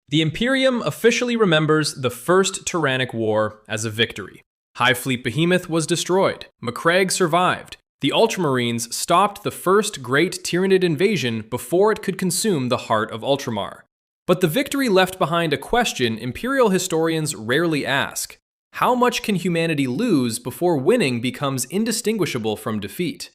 The Imperium officially remembers the First Tyrannic War as a victory. Hive Fleet Behemoth was destroyed. Macragge survived. The Ultramarines stopped the first great Tyranid invasion before it could consume the heart of Ultramar. But the victory left behind a question Imperial historians rarely ask. How much can humanity lose before winning becomes indistinguishable from defeat?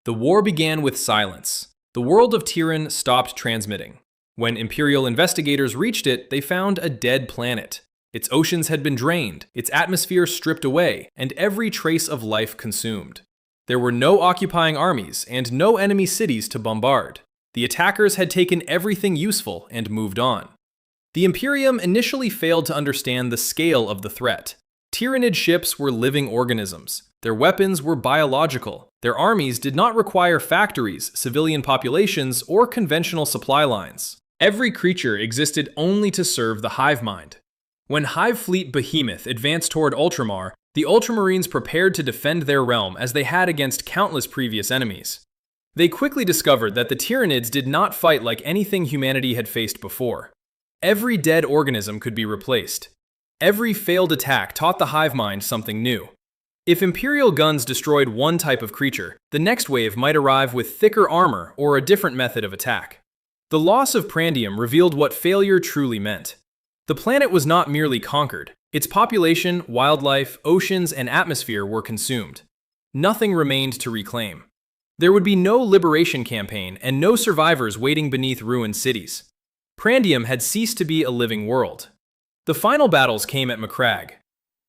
The war began with silence. The world of Tyran stopped transmitting. When Imperial investigators reached it, they found a dead planet. Its oceans had been drained, its atmosphere stripped away, and every trace of life consumed. There were no occupying armies and no enemy cities to bombard. The attackers had taken everything useful and moved on. The Imperium initially failed to understand the scale of the threat. Tyranid ships were living organisms. Their weapons were biological. Their armies did not require factories, civilian populations, or conventional supply lines. Every creature existed only to serve the hive mind. When Hive Fleet Behemoth advanced toward Ultramar, the Ultramarines prepared to defend their realm as they had against countless previous enemies. They quickly discovered that the Tyranids did not fight like anything humanity had faced before. Every dead organism could be replaced. Every failed attack taught the hive mind something new. If Imperial guns destroyed one type of creature, the next wave might arrive with thicker armor or a different method of attack. The loss of Prandium revealed what failure truly meant. The planet was not merely conquered. Its population, wildlife, oceans, and atmosphere were consumed. Nothing remained to reclaim. There would be no liberation campaign and no survivors waiting beneath ruined cities. Prandium had ceased to be a living world. The final battles came at Macragge.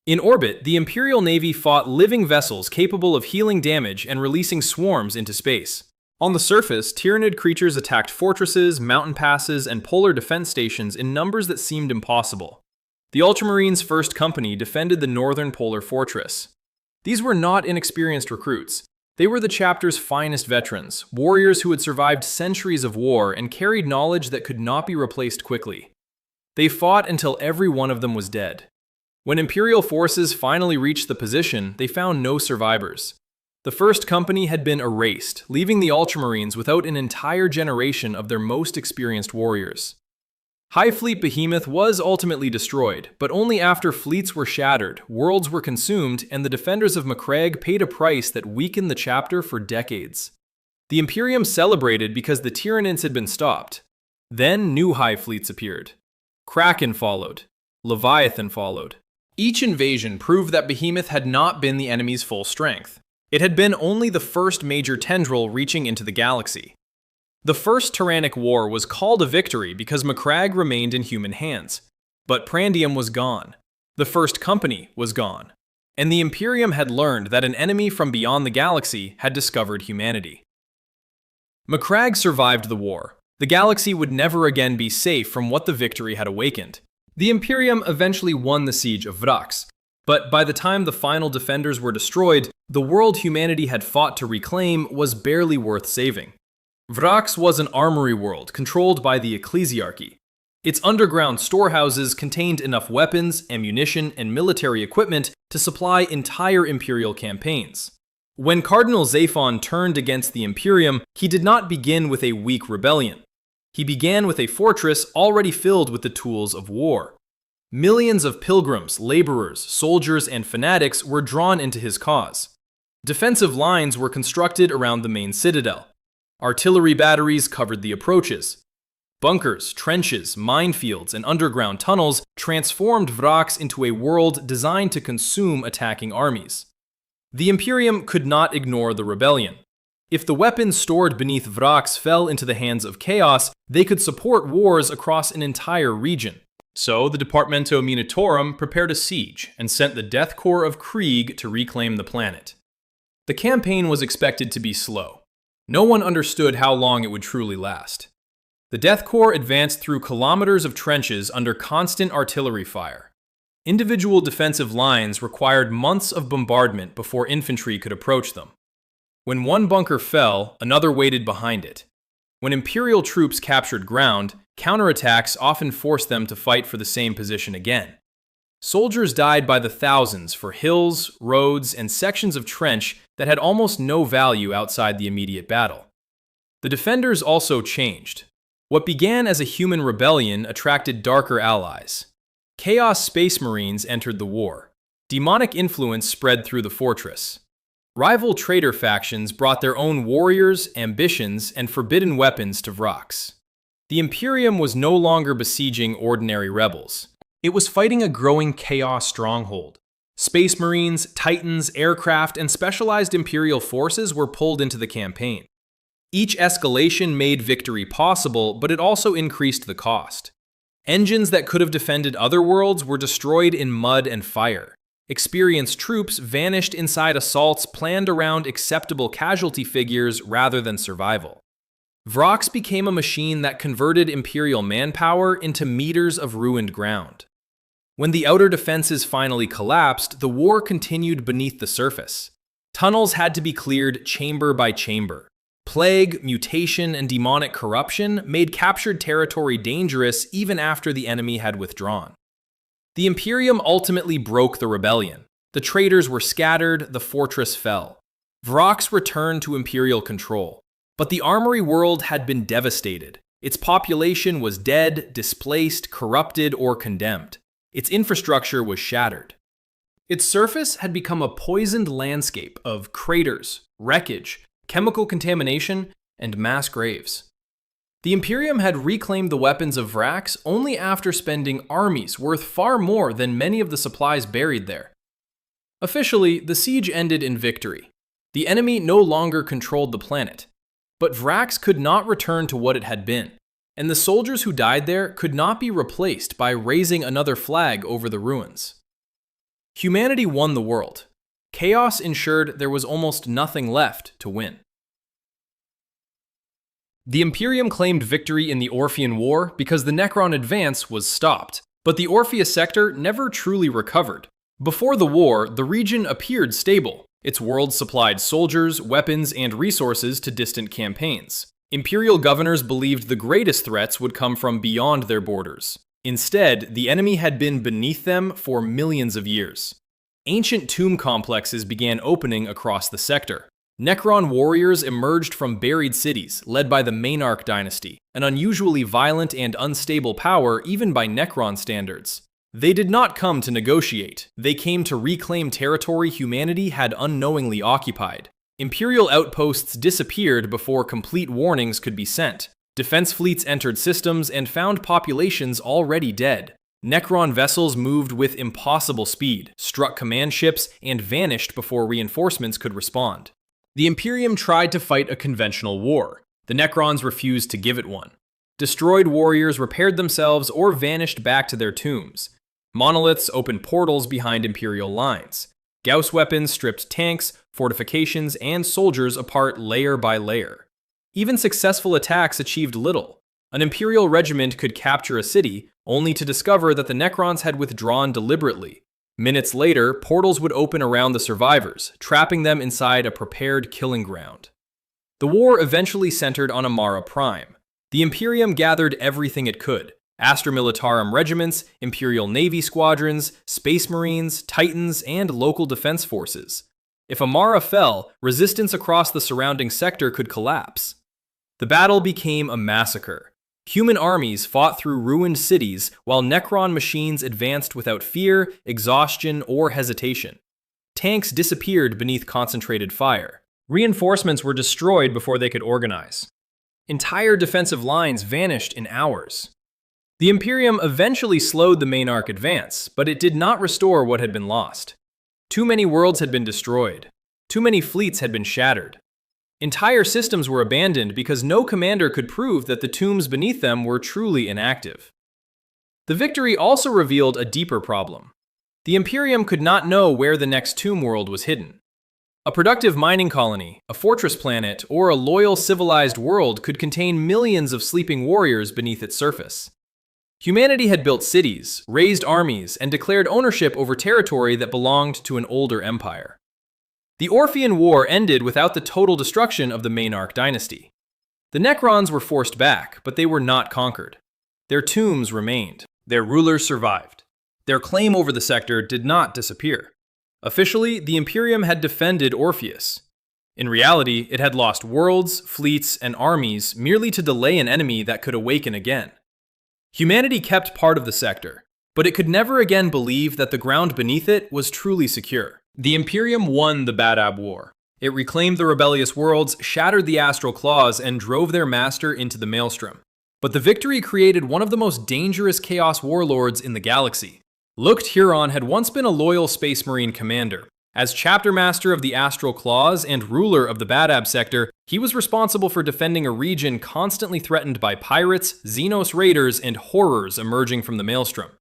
In orbit, the Imperial Navy fought living vessels capable of healing damage and releasing swarms into space. On the surface, Tyranid creatures attacked fortresses, mountain passes, and polar defense stations in numbers that seemed impossible. The Ultramarines' First Company defended the northern polar fortress. These were not inexperienced recruits. They were the chapter's finest veterans, warriors who had survived centuries of war and carried knowledge that could not be replaced quickly. They fought until every one of them was dead. When Imperial forces finally reached the position, they found no survivors. The First Company had been erased, leaving the Ultramarines without an entire generation of their most experienced warriors. Hive Fleet Behemoth was ultimately destroyed, but only after fleets were shattered, worlds were consumed, and the defenders of Macragge paid a price that weakened the chapter for decades. The Imperium celebrated because the Tyranids had been stopped. Then new hive fleets appeared. Kraken followed. Leviathan followed. Each invasion proved that Behemoth had not been the enemy's full strength. It had been only the first major tendril reaching into the galaxy. The First Tyrannic War was called a victory because Macragge remained in human hands. But Prandium was gone. The First Company was gone. And the Imperium had learned that an enemy from beyond the galaxy had discovered humanity. Macragge survived the war. The galaxy would never again be safe from what the victory had awakened. The Imperium eventually won the Siege of Vraks. But by the time the final defenders were destroyed, the world humanity had fought to reclaim was barely worth saving. Vraks was an armory world controlled by the Ecclesiarchy. Its underground storehouses contained enough weapons, ammunition, and military equipment to supply entire Imperial campaigns. When Cardinal Zaphon turned against the Imperium, he did not begin with a weak rebellion. He began with a fortress already filled with the tools of war. Millions of pilgrims, laborers, soldiers, and fanatics were drawn into his cause. Defensive lines were constructed around the main citadel. Artillery batteries covered the approaches. Bunkers, trenches, minefields, and underground tunnels transformed Vraks into a world designed to consume attacking armies. The Imperium could not ignore the rebellion. If the weapons stored beneath Vraks fell into the hands of chaos, they could support wars across an entire region. So the Departamento Munitorum prepared a siege and sent the Death Corps of Krieg to reclaim the planet. The campaign was expected to be slow. No one understood how long it would truly last. The Death Corps advanced through kilometers of trenches under constant artillery fire. Individual defensive lines required months of bombardment before infantry could approach them. When one bunker fell, another waited behind it. When Imperial troops captured ground, counterattacks often forced them to fight for the same position again. Soldiers died by the thousands for hills, roads, and sections of trench that had almost no value outside the immediate battle. The defenders also changed. What began as a human rebellion attracted darker allies. Chaos Space Marines entered the war. Demonic influence spread through the fortress. Rival traitor factions brought their own warriors, ambitions, and forbidden weapons to Vraks. The Imperium was no longer besieging ordinary rebels. It was fighting a growing chaos stronghold. Space Marines, Titans, aircraft, and specialized Imperial forces were pulled into the campaign. Each escalation made victory possible, but it also increased the cost. Engines that could have defended other worlds were destroyed in mud and fire. Experienced troops vanished inside assaults planned around acceptable casualty figures rather than survival. Vraks became a machine that converted Imperial manpower into meters of ruined ground. When the outer defenses finally collapsed, the war continued beneath the surface. Tunnels had to be cleared chamber by chamber. Plague, mutation, and demonic corruption made captured territory dangerous even after the enemy had withdrawn. The Imperium ultimately broke the rebellion. The traitors were scattered, the fortress fell. Vraks returned to Imperial control. But the armory world had been devastated. Its population was dead, displaced, corrupted, or condemned. Its infrastructure was shattered. Its surface had become a poisoned landscape of craters, wreckage, chemical contamination, and mass graves. The Imperium had reclaimed the weapons of Vraks only after spending armies worth far more than many of the supplies buried there. Officially, the siege ended in victory. The enemy no longer controlled the planet. But Vraks could not return to what it had been, and the soldiers who died there could not be replaced by raising another flag over the ruins. Humanity won the world. Chaos ensured there was almost nothing left to win. The Imperium claimed victory in the Orphean War because the Necron advance was stopped, but the Orpheus sector never truly recovered. Before the war, the region appeared stable. Its world supplied soldiers, weapons, and resources to distant campaigns. Imperial governors believed the greatest threats would come from beyond their borders. Instead, the enemy had been beneath them for millions of years. Ancient tomb complexes began opening across the sector. Necron warriors emerged from buried cities, led by the Maynarch dynasty, an unusually violent and unstable power even by Necron standards. They did not come to negotiate. They came to reclaim territory humanity had unknowingly occupied. Imperial outposts disappeared before complete warnings could be sent. Defense fleets entered systems and found populations already dead. Necron vessels moved with impossible speed, struck command ships, and vanished before reinforcements could respond. The Imperium tried to fight a conventional war. The Necrons refused to give it one. Destroyed warriors repaired themselves or vanished back to their tombs. Monoliths opened portals behind Imperial lines. Gauss weapons stripped tanks, fortifications, and soldiers apart layer by layer. Even successful attacks achieved little. An Imperial regiment could capture a city, only to discover that the Necrons had withdrawn deliberately. Minutes later, portals would open around the survivors, trapping them inside a prepared killing ground. The war eventually centered on Amara Prime. The Imperium gathered everything it could: Astra Militarum regiments, Imperial Navy squadrons, Space Marines, Titans, and local defense forces. If Amara fell, resistance across the surrounding sector could collapse. The battle became a massacre. Human armies fought through ruined cities, while Necron machines advanced without fear, exhaustion, or hesitation. Tanks disappeared beneath concentrated fire. Reinforcements were destroyed before they could organize. Entire defensive lines vanished in hours. The Imperium eventually slowed the Maynarch advance, but it did not restore what had been lost. Too many worlds had been destroyed. Too many fleets had been shattered. Entire systems were abandoned because no commander could prove that the tombs beneath them were truly inactive. The victory also revealed a deeper problem. The Imperium could not know where the next tomb world was hidden. A productive mining colony, a fortress planet, or a loyal civilized world could contain millions of sleeping warriors beneath its surface. Humanity had built cities, raised armies, and declared ownership over territory that belonged to an older empire. The Orphean War ended without the total destruction of the Maynarch dynasty. The Necrons were forced back, but they were not conquered. Their tombs remained. Their rulers survived. Their claim over the sector did not disappear. Officially, the Imperium had defended Orpheus. In reality, it had lost worlds, fleets, and armies merely to delay an enemy that could awaken again. Humanity kept part of the sector, but it could never again believe that the ground beneath it was truly secure. The Imperium won the Badab War. It reclaimed the rebellious worlds, shattered the astral claws, and drove their master into the maelstrom. But the victory created one of the most dangerous Chaos warlords in the galaxy. Looked Huron had once been a loyal Space Marine commander. As chapter master of the Astral Claws and ruler of the Badab sector, he was responsible for defending a region constantly threatened by pirates, Xenos raiders, and horrors emerging from the maelstrom.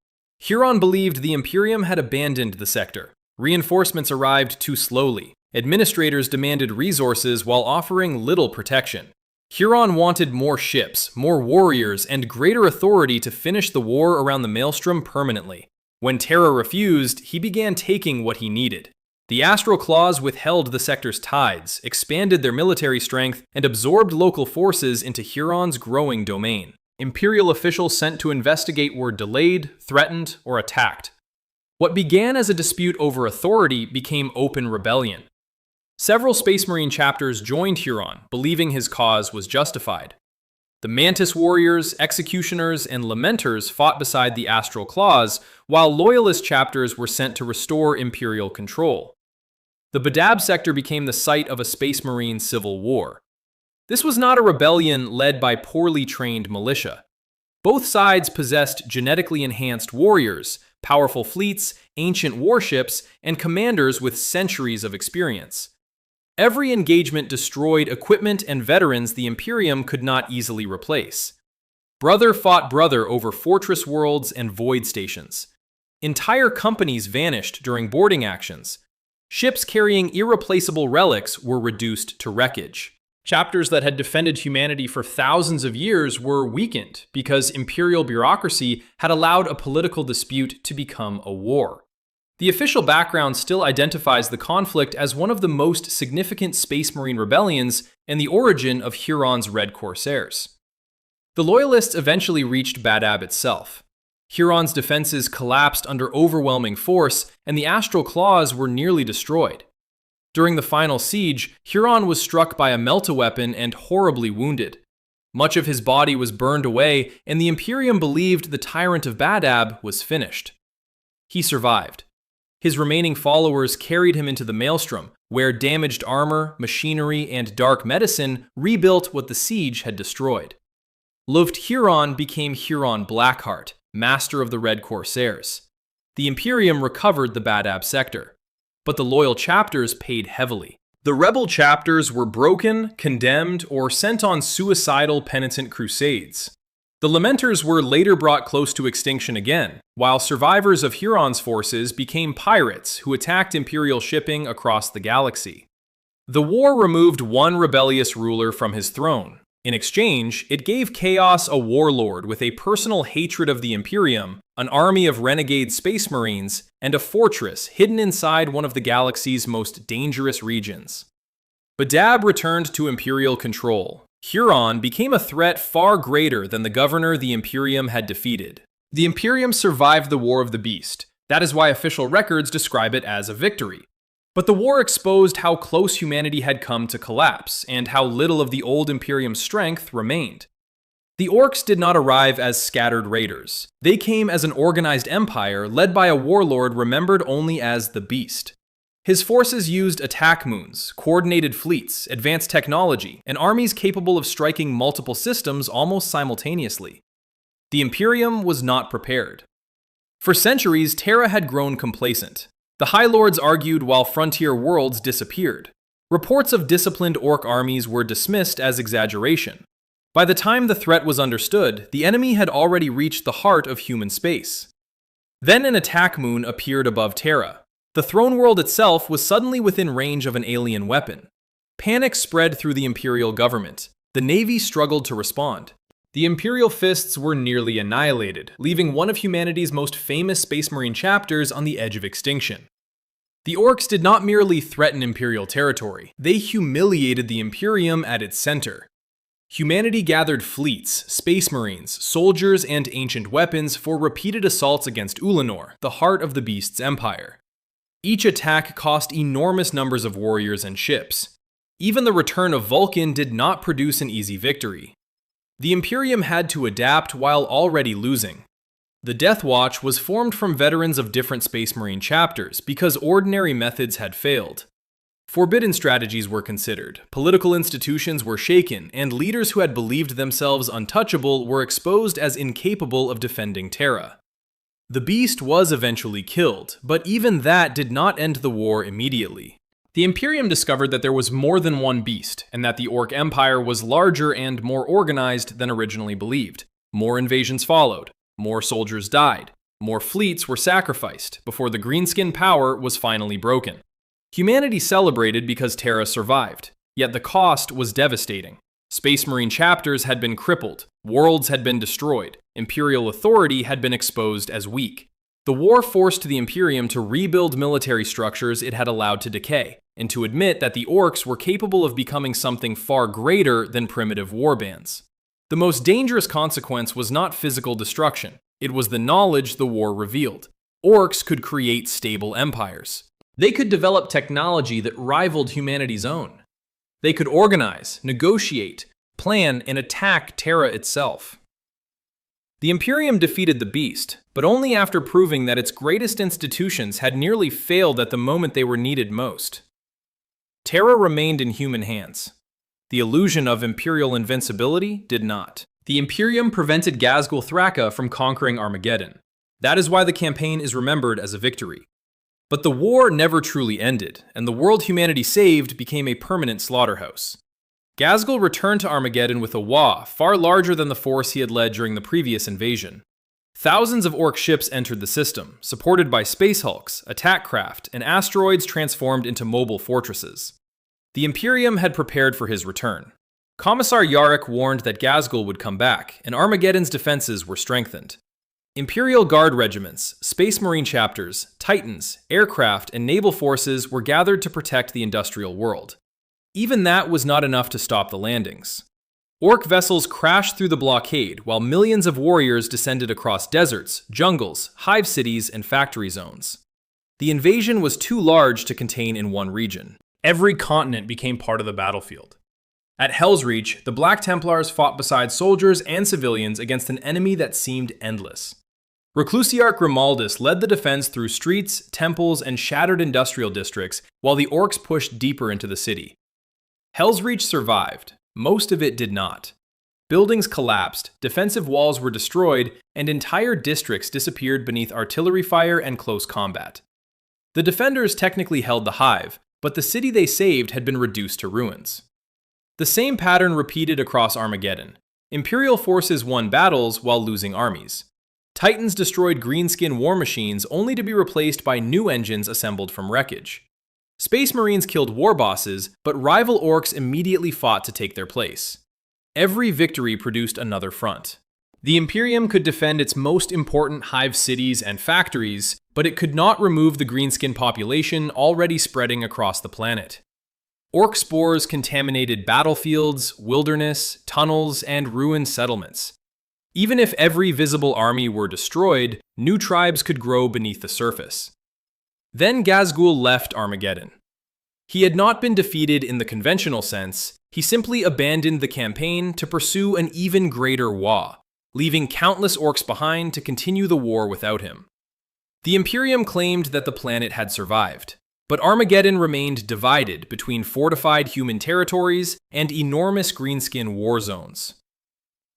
Huron believed the Imperium had abandoned the sector. Reinforcements arrived too slowly. Administrators demanded resources while offering little protection. Huron wanted more ships, more warriors, and greater authority to finish the war around the maelstrom permanently. When Terra refused, he began taking what he needed. The Astral Claws withheld the sector's tides, expanded their military strength, and absorbed local forces into Huron's growing domain. Imperial officials sent to investigate were delayed, threatened, or attacked. What began as a dispute over authority became open rebellion. Several Space Marine chapters joined Huron, believing his cause was justified. The Mantis Warriors, Executioners, and Lamenters fought beside the Astral Claws, while Loyalist chapters were sent to restore Imperial control. The Badab sector became the site of a Space Marine civil war. This was not a rebellion led by poorly trained militia. Both sides possessed genetically enhanced warriors, powerful fleets, ancient warships, and commanders with centuries of experience. Every engagement destroyed equipment and veterans the Imperium could not easily replace. Brother fought brother over fortress worlds and void stations. Entire companies vanished during boarding actions. Ships carrying irreplaceable relics were reduced to wreckage. Chapters that had defended humanity for thousands of years were weakened because imperial bureaucracy had allowed a political dispute to become a war. The official background still identifies the conflict as one of the most significant Space Marine rebellions and the origin of Huron's Red Corsairs. The Loyalists eventually reached Badab itself. Huron's defenses collapsed under overwhelming force, and the Astral Claws were nearly destroyed. During the final siege, Huron was struck by a melta-weapon and horribly wounded. Much of his body was burned away, and the Imperium believed the Tyrant of Badab was finished. He survived. His remaining followers carried him into the Maelstrom, where damaged armor, machinery, and dark medicine rebuilt what the siege had destroyed. Luft Huron became Huron Blackheart, master of the Red Corsairs. The Imperium recovered the Badab sector, but the loyal chapters paid heavily. The rebel chapters were broken, condemned, or sent on suicidal penitent crusades. The Lamenters were later brought close to extinction again, while survivors of Huron's forces became pirates who attacked Imperial shipping across the galaxy. The war removed one rebellious ruler from his throne. In exchange, it gave Chaos a warlord with a personal hatred of the Imperium, an army of renegade Space Marines, and a fortress hidden inside one of the galaxy's most dangerous regions. Badab returned to Imperial control. Huron became a threat far greater than the governor the Imperium had defeated. The Imperium survived the War of the Beast. That is why official records describe it as a victory. But the war exposed how close humanity had come to collapse, and how little of the old Imperium's strength remained. The Orcs did not arrive as scattered raiders. They came as an organized empire led by a warlord remembered only as the Beast. His forces used attack moons, coordinated fleets, advanced technology, and armies capable of striking multiple systems almost simultaneously. The Imperium was not prepared. For centuries, Terra had grown complacent. The High Lords argued while frontier worlds disappeared. Reports of disciplined Orc armies were dismissed as exaggeration. By the time the threat was understood, the enemy had already reached the heart of human space. Then an attack moon appeared above Terra. The throne world itself was suddenly within range of an alien weapon. Panic spread through the Imperial government. The Navy struggled to respond. The Imperial fists were nearly annihilated, leaving one of humanity's most famous Space Marine chapters on the edge of extinction. The Orcs did not merely threaten Imperial territory, they humiliated the Imperium at its center. Humanity gathered fleets, Space Marines, soldiers, and ancient weapons for repeated assaults against Ulanor, the heart of the Beast's empire. Each attack cost enormous numbers of warriors and ships. Even the return of Vulcan did not produce an easy victory. The Imperium had to adapt while already losing. The Death Watch was formed from veterans of different Space Marine chapters because ordinary methods had failed. Forbidden strategies were considered, political institutions were shaken, and leaders who had believed themselves untouchable were exposed as incapable of defending Terra. The beast was eventually killed, but even that did not end the war immediately. The Imperium discovered that there was more than one beast, and that the Orc Empire was larger and more organized than originally believed. More invasions followed, more soldiers died, more fleets were sacrificed before the greenskin power was finally broken. Humanity celebrated because Terra survived, yet the cost was devastating. Space Marine chapters had been crippled, worlds had been destroyed, Imperial authority had been exposed as weak. The war forced the Imperium to rebuild military structures it had allowed to decay, and to admit that the Orcs were capable of becoming something far greater than primitive warbands. The most dangerous consequence was not physical destruction, it was the knowledge the war revealed. Orcs could create stable empires. They could develop technology that rivaled humanity's own. They could organize, negotiate, plan, and attack Terra itself. The Imperium defeated the beast, but only after proving that its greatest institutions had nearly failed at the moment they were needed most. Terra remained in human hands. The illusion of Imperial invincibility did not. The Imperium prevented Ghazghkull Thraka from conquering Armageddon. That is why the campaign is remembered as a victory. But the war never truly ended, and the world humanity saved became a permanent slaughterhouse. Ghazghkull returned to Armageddon with a Waaagh far larger than the force he had led during the previous invasion. Thousands of Orc ships entered the system, supported by space hulks, attack craft, and asteroids transformed into mobile fortresses. The Imperium had prepared for his return. Commissar Yarrick warned that Ghazghkull would come back, and Armageddon's defenses were strengthened. Imperial Guard regiments, Space Marine chapters, Titans, aircraft, and naval forces were gathered to protect the industrial world. Even that was not enough to stop the landings. Orc vessels crashed through the blockade while millions of warriors descended across deserts, jungles, hive cities, and factory zones. The invasion was too large to contain in one region. Every continent became part of the battlefield. At Hell's Reach, the Black Templars fought beside soldiers and civilians against an enemy that seemed endless. Reclusiarch Grimaldus led the defense through streets, temples, and shattered industrial districts, while the Orcs pushed deeper into the city. Hell's Reach survived. Most of it did not. Buildings collapsed, defensive walls were destroyed, and entire districts disappeared beneath artillery fire and close combat. The defenders technically held the Hive, but the city they saved had been reduced to ruins. The same pattern repeated across Armageddon. Imperial forces won battles while losing armies. Titans destroyed greenskin war machines only to be replaced by new engines assembled from wreckage. Space Marines killed war bosses, but rival Orcs immediately fought to take their place. Every victory produced another front. The Imperium could defend its most important hive cities and factories, but it could not remove the greenskin population already spreading across the planet. Orc spores contaminated battlefields, wilderness, tunnels, and ruined settlements. Even if every visible army were destroyed, new tribes could grow beneath the surface. Then Ghazghkull left Armageddon. He had not been defeated in the conventional sense, he simply abandoned the campaign to pursue an even greater Waaagh, leaving countless Orcs behind to continue the war without him. The Imperium claimed that the planet had survived, but Armageddon remained divided between fortified human territories and enormous greenskin war zones.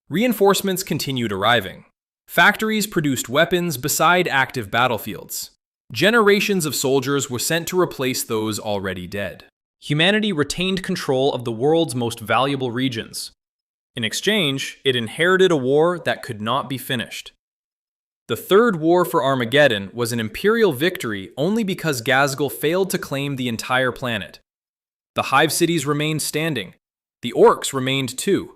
Reinforcements continued arriving. Factories produced weapons beside active battlefields. Generations of soldiers were sent to replace those already dead. Humanity retained control of the world's most valuable regions. In exchange, it inherited a war that could not be finished. The Third War for Armageddon was an Imperial victory only because Ghazghkull failed to claim the entire planet. The Hive cities remained standing. The Orcs remained too.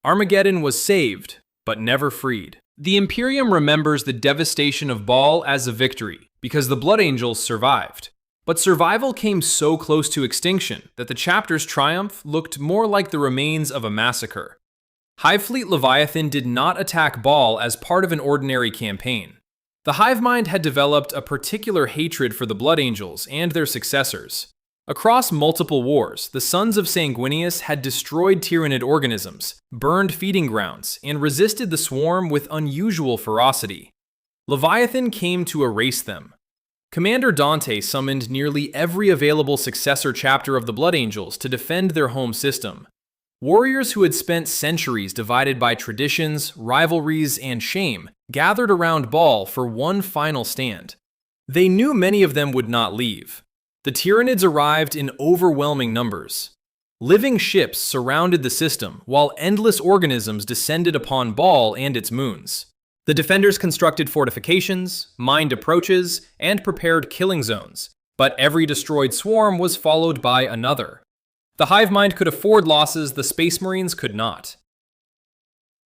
Armageddon was saved, but never freed. The Imperium remembers the devastation of Baal as a victory, because the Blood Angels survived. But survival came so close to extinction that the chapter's triumph looked more like the remains of a massacre. Hive Fleet Leviathan did not attack Baal as part of an ordinary campaign. The Hive Mind had developed a particular hatred for the Blood Angels and their successors. Across multiple wars, the Sons of Sanguinius had destroyed Tyranid organisms, burned feeding grounds, and resisted the swarm with unusual ferocity. Leviathan came to erase them. Commander Dante summoned nearly every available successor chapter of the Blood Angels to defend their home system. Warriors who had spent centuries divided by traditions, rivalries, and shame gathered around Baal for one final stand. They knew many of them would not leave. The Tyranids arrived in overwhelming numbers. Living ships surrounded the system, while endless organisms descended upon Baal and its moons. The defenders constructed fortifications, mined approaches, and prepared killing zones, but every destroyed swarm was followed by another. The hive mind could afford losses the Space Marines could not.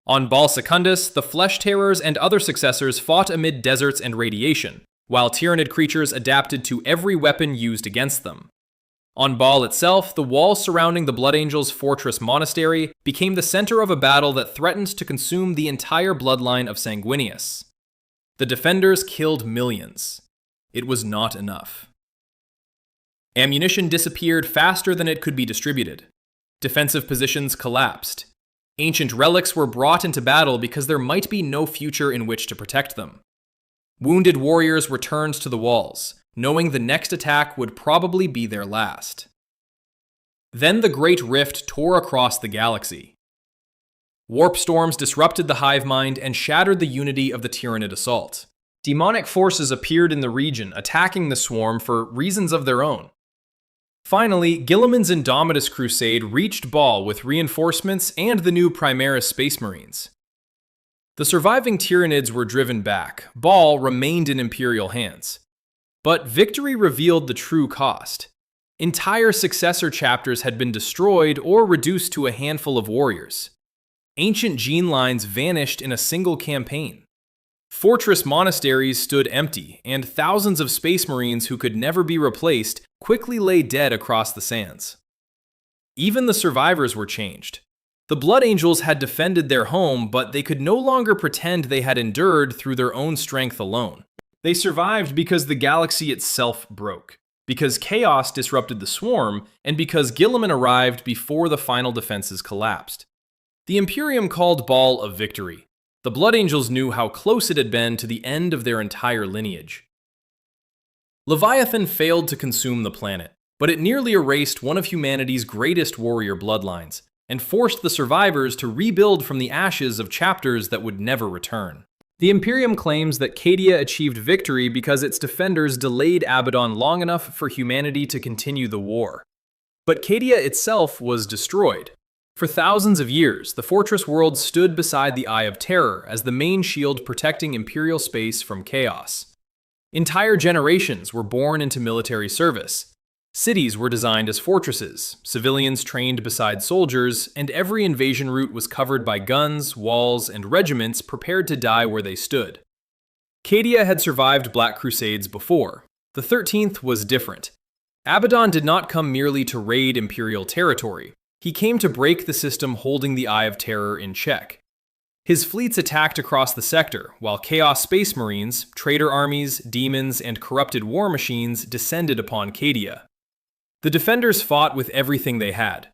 On Baal Secundus, the Flesh Terrors and other successors fought amid deserts and radiation, while Tyranid creatures adapted to every weapon used against them. On Baal itself, the walls surrounding the Blood Angels' fortress monastery became the center of a battle that threatened to consume the entire bloodline of Sanguinius. The defenders killed millions. It was not enough. Ammunition disappeared faster than it could be distributed. Defensive positions collapsed. Ancient relics were brought into battle because there might be no future in which to protect them. Wounded warriors returned to the walls, knowing the next attack would probably be their last. Then the Great Rift tore across the galaxy. Warp storms disrupted the hive mind and shattered the unity of the Tyranid assault. Demonic forces appeared in the region, attacking the swarm for reasons of their own. Finally, Guilliman's Indomitus Crusade reached Baal with reinforcements and the new Primaris Space Marines. The surviving Tyranids were driven back. Baal remained in Imperial hands. But victory revealed the true cost. Entire successor chapters had been destroyed or reduced to a handful of warriors. Ancient gene lines vanished in a single campaign. Fortress monasteries stood empty, and thousands of Space Marines who could never be replaced quickly lay dead across the sands. Even the survivors were changed. The Blood Angels had defended their home, but they could no longer pretend they had endured through their own strength alone. They survived because the galaxy itself broke, because chaos disrupted the swarm, and because Guilliman arrived before the final defenses collapsed. The Imperium called Baal a victory. The Blood Angels knew how close it had been to the end of their entire lineage. Leviathan failed to consume the planet, but it nearly erased one of humanity's greatest warrior bloodlines, and forced the survivors to rebuild from the ashes of chapters that would never return. The Imperium claims that Cadia achieved victory because its defenders delayed Abaddon long enough for humanity to continue the war. But Cadia itself was destroyed. For thousands of years, the fortress world stood beside the Eye of Terror as the main shield protecting Imperial space from chaos. Entire generations were born into military service. Cities were designed as fortresses, civilians trained beside soldiers, and every invasion route was covered by guns, walls, and regiments prepared to die where they stood. Cadia had survived Black Crusades before. The 13th was different. Abaddon did not come merely to raid Imperial territory. He came to break the system holding the Eye of Terror in check. His fleets attacked across the sector, while Chaos Space Marines, traitor armies, demons, and corrupted war machines descended upon Cadia. The defenders fought with everything they had.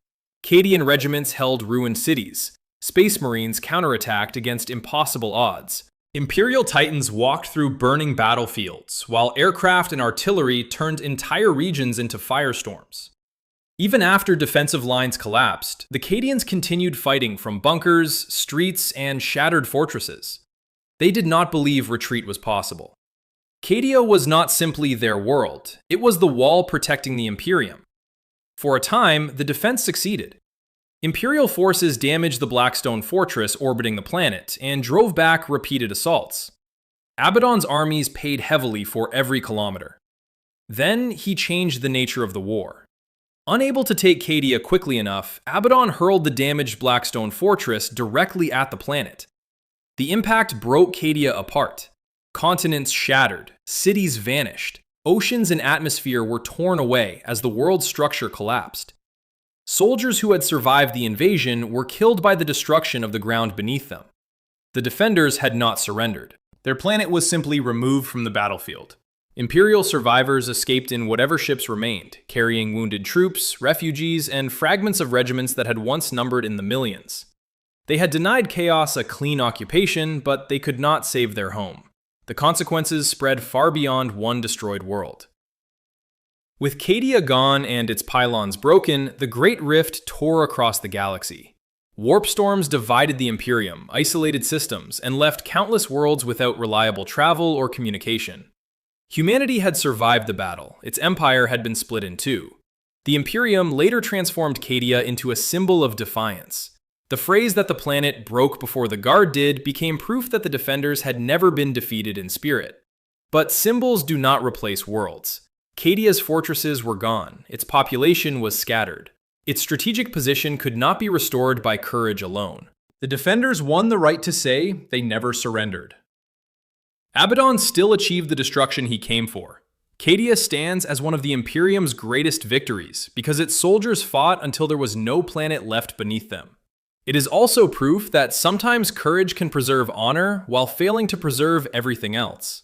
Cadian regiments held ruined cities. Space Marines counterattacked against impossible odds. Imperial Titans walked through burning battlefields, while aircraft and artillery turned entire regions into firestorms. Even after defensive lines collapsed, the Cadians continued fighting from bunkers, streets, and shattered fortresses. They did not believe retreat was possible. Cadia was not simply their world, it was the wall protecting the Imperium. For a time, the defense succeeded. Imperial forces damaged the Blackstone Fortress orbiting the planet and drove back repeated assaults. Abaddon's armies paid heavily for every kilometer. Then he changed the nature of the war. Unable to take Cadia quickly enough, Abaddon hurled the damaged Blackstone Fortress directly at the planet. The impact broke Cadia apart. Continents shattered, cities vanished, oceans and atmosphere were torn away as the world's structure collapsed. Soldiers who had survived the invasion were killed by the destruction of the ground beneath them. The defenders had not surrendered. Their planet was simply removed from the battlefield. Imperial survivors escaped in whatever ships remained, carrying wounded troops, refugees, and fragments of regiments that had once numbered in the millions. They had denied Chaos a clean occupation, but they could not save their home. The consequences spread far beyond one destroyed world. With Cadia gone and its pylons broken, the Great Rift tore across the galaxy. Warp storms divided the Imperium, isolated systems, and left countless worlds without reliable travel or communication. Humanity had survived the battle. Its empire had been split in two. The Imperium later transformed Cadia into a symbol of defiance. The phrase that the planet broke before the Guard did became proof that the Defenders had never been defeated in spirit. But symbols do not replace worlds. Cadia's fortresses were gone. Its population was scattered. Its strategic position could not be restored by courage alone. The Defenders won the right to say they never surrendered. Abaddon still achieved the destruction he came for. Cadia stands as one of the Imperium's greatest victories because its soldiers fought until there was no planet left beneath them. It is also proof that sometimes courage can preserve honor while failing to preserve everything else.